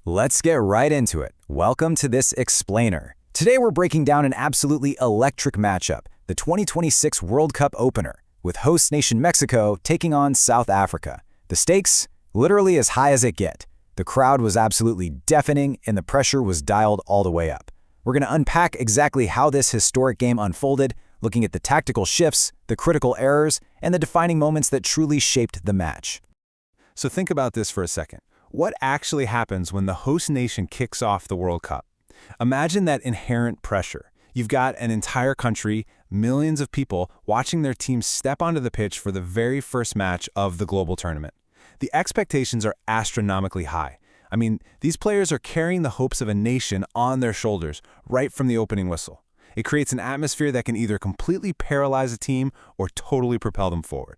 Let's get right into it. Welcome to this explainer. Today we're breaking down an absolutely electric matchup, the 2026 World Cup opener, with host nation Mexico taking on South Africa. The stakes? Literally as high as it get. The crowd was absolutely deafening and the pressure was dialed all the way up. We're going to unpack exactly how this historic game unfolded, looking at the tactical shifts, the critical errors, and the defining moments that truly shaped the match. So think about this for a second. What actually happens when the host nation kicks off the World Cup? Imagine that inherent pressure. You've got an entire country, millions of people watching their team step onto the pitch for the very first match of the global tournament. The expectations are astronomically high. I mean, these players are carrying the hopes of a nation on their shoulders right from the opening whistle. It creates an atmosphere that can either completely paralyze a team or totally propel them forward.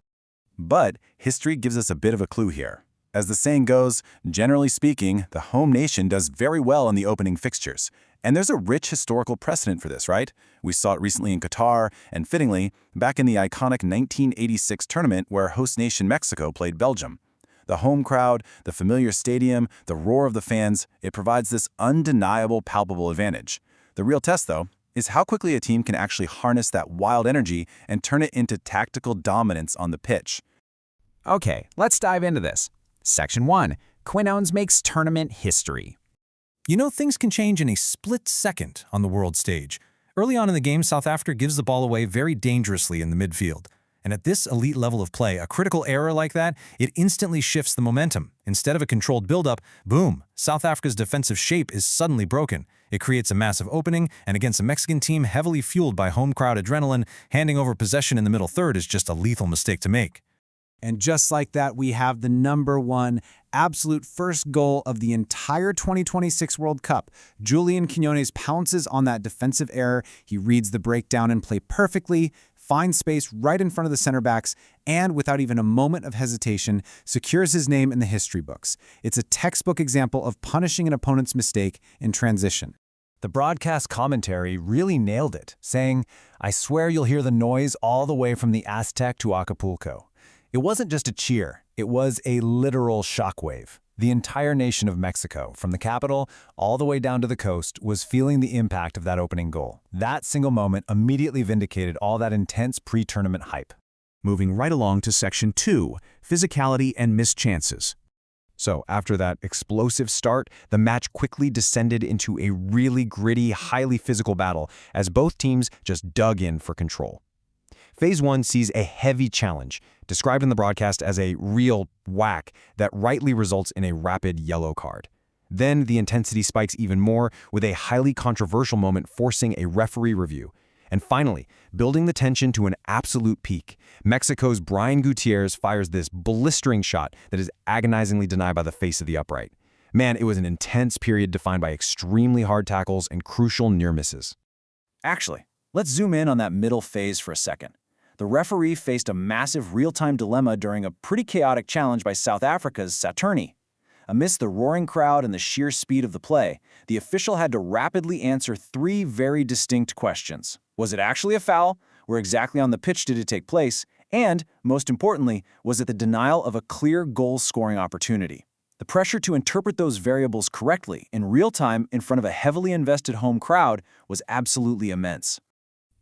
But history gives us a bit of a clue here. As the saying goes, generally speaking, the home nation does very well in the opening fixtures. And there's a rich historical precedent for this, right? We saw it recently in Qatar, and fittingly, back in the iconic 1986 tournament where host nation Mexico played Belgium. The home crowd, the familiar stadium, the roar of the fans, it provides this undeniable, palpable advantage. The real test, though, is how quickly a team can actually harness that wild energy and turn it into tactical dominance on the pitch. Okay, let's dive into this. Section 1. Quinones makes tournament history. You know, things can change in a split second on the world stage. Early on in the game, South Africa gives the ball away very dangerously in the midfield. And at this elite level of play, a critical error like that, it instantly shifts the momentum. Instead of a controlled build-up, boom, South Africa's defensive shape is suddenly broken. It creates a massive opening, and against a Mexican team heavily fueled by home crowd adrenaline, handing over possession in the middle third is just a lethal mistake to make. And just like that, we have the #1 absolute first goal of the entire 2026 World Cup. Julian Quinones pounces on that defensive error. He reads the breakdown and play perfectly, finds space right in front of the center backs, and without even a moment of hesitation, secures his name in the history books. It's a textbook example of punishing an opponent's mistake in transition. The broadcast commentary really nailed it, saying, "I swear you'll hear the noise all the way from the Aztec to Acapulco." It wasn't just a cheer, it was a literal shockwave. The entire nation of Mexico, from the capital all the way down to the coast, was feeling the impact of that opening goal. That single moment immediately vindicated all that intense pre-tournament hype. Moving right along to Section 2, physicality and missed chances. So after that explosive start, the match quickly descended into a really gritty, highly physical battle as both teams just dug in for control. Phase 1 sees a heavy challenge, described in the broadcast as a real whack that rightly results in a rapid yellow card. Then the intensity spikes even more, with a highly controversial moment forcing a referee review. And finally, building the tension to an absolute peak, Mexico's Brian Gutierrez fires this blistering shot that is agonizingly denied by the face of the upright. Man, it was an intense period defined by extremely hard tackles and crucial near misses. Actually, let's zoom in on that middle phase for a second. The referee faced a massive real-time dilemma during a pretty chaotic challenge by South Africa's Saturni. Amidst the roaring crowd and the sheer speed of the play, the official had to rapidly answer 3 very distinct questions. Was it actually a foul? Where exactly on the pitch did it take place? And, most importantly, was it the denial of a clear goal-scoring opportunity? The pressure to interpret those variables correctly in real time in front of a heavily invested home crowd was absolutely immense.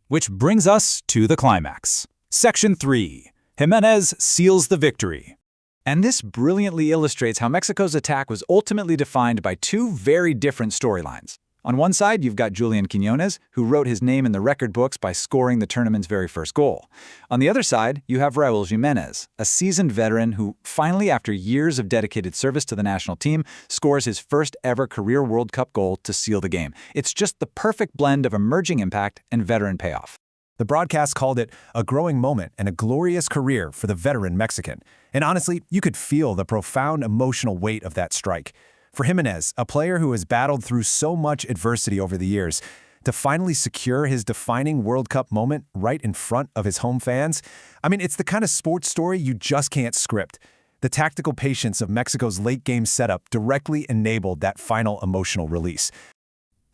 Which brings us to the climax. Section 3. Jimenez seals the victory. And this brilliantly illustrates how Mexico's attack was ultimately defined by 2 very different storylines. On one side, you've got Julian Quinones, who wrote his name in the record books by scoring the tournament's very first goal. On the other side, you have Raul Jimenez, a seasoned veteran who, finally after years of dedicated service to the national team, scores his first ever career World Cup goal to seal the game. It's just the perfect blend of emerging impact and veteran payoff. The broadcast called it a growing moment and a glorious career for the veteran Mexican. And honestly, you could feel the profound emotional weight of that strike. For Jimenez, a player who has battled through so much adversity over the years, to finally secure his defining World Cup moment right in front of his home fans, I mean, it's the kind of sports story you just can't script. The tactical patience of Mexico's late-game setup directly enabled that final emotional release.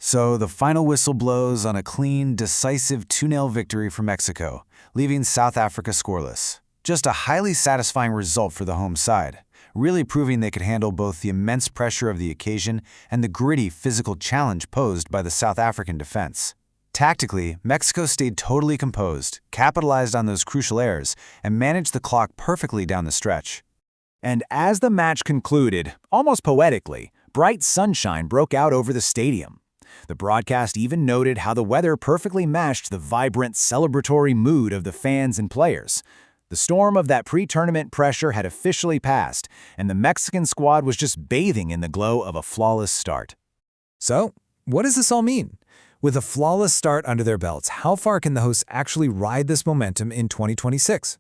So the final whistle blows on a clean, decisive 2-0 victory for Mexico, leaving South Africa scoreless. Just a highly satisfying result for the home side. really proving they could handle both the immense pressure of the occasion and the gritty physical challenge posed by the South African defense. Tactically, Mexico stayed totally composed, capitalized on those crucial errors, and managed the clock perfectly down the stretch. And as the match concluded, almost poetically, bright sunshine broke out over the stadium. The broadcast even noted how the weather perfectly matched the vibrant, celebratory mood of the fans and players. The storm of that pre-tournament pressure had officially passed, and the Mexican squad was just bathing in the glow of a flawless start. So, what does this all mean? With a flawless start under their belts, how far can the hosts actually ride this momentum in 2026?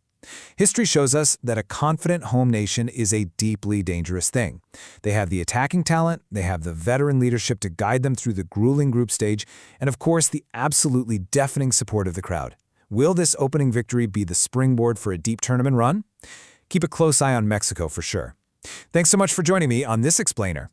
History shows us that a confident home nation is a deeply dangerous thing. They have the attacking talent, they have the veteran leadership to guide them through the grueling group stage, and of course the absolutely deafening support of the crowd. Will this opening victory be the springboard for a deep tournament run? Keep a close eye on Mexico for sure. Thanks so much for joining me on this Explainer.